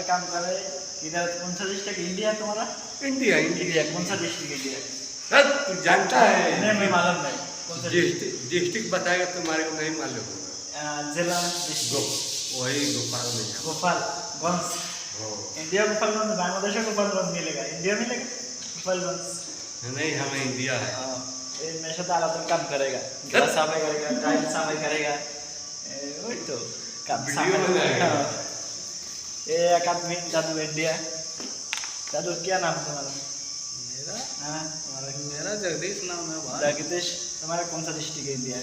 काम कर रहे इधर कौन सा डिस्ट्रिक्ट इंडिया तुम्हारा? इंडिया इंडिया कौन सा डिस्ट्रिक्ट इंडिया? तू जानता है? नहीं मैं मालूम नहीं कौन सा डिस्ट्रिक्ट बताएगा तुम्हारे को नहीं मालूम होगा। जिला डिस्ट्रिक्ट वही गोपाल में गोपालगंज। इंडिया गोपालगंज बांग्लादेश में गोपालगंज मिलेगा, इंडिया मिलेगा गोपालगंज नहीं, हमें इंडिया है। ये मेरे साथ आला तो काम करेगा, घर सफाई करेगा, टाइल सफाई करेगा, वही तो काम वीडियो बनाएगा। ये एक आदमी दादू इंडिया। दादू क्या नाम तुम्हारा? मेरा हाँ मेरा जगदीश नाम है भाई। जगदीश। तुम्हारा कौन सा डिस्ट्रिक्ट है इंडिया?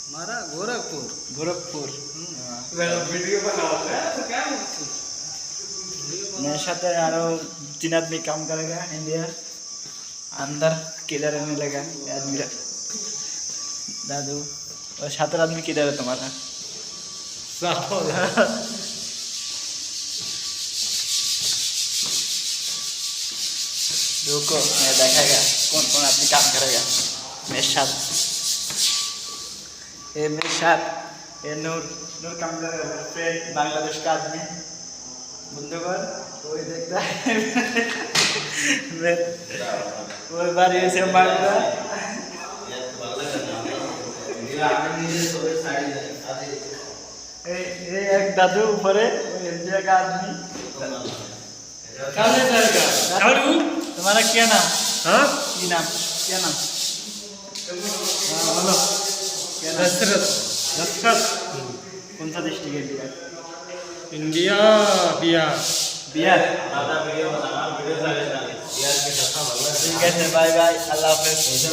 हमारा गोरखपुर। गोरखपुर। वीडियो बनाओ तो क्या मेरे साथ यारो 3 आदमी काम करेगा इंडिया अंदर किधर रहने लगा आदमी दादू। और 7 आदमी किधर है तुम्हारा? रुको मैं देखेगा कौन कौन आदमी काम करेगा मेरे साथ। ये मेरे साथ ये नूर काम करेगा, फ्रेंड बांग्लादेश का आदमी बंधुगण वही देखता है मैं वो बार ये से मांगता ये एक दादू ऊपर है वो इंडिया का आदमी। तुम्हारा क्या नाम? हाँ, की नाम क्या नाम? बोलो क्या नाम? दशरथ। कौन सा डिस्ट्रिक्ट है इंडिया? इंडिया बिहार। बिहार। ठीक है बाय बाय, अल्लाह हाफिज।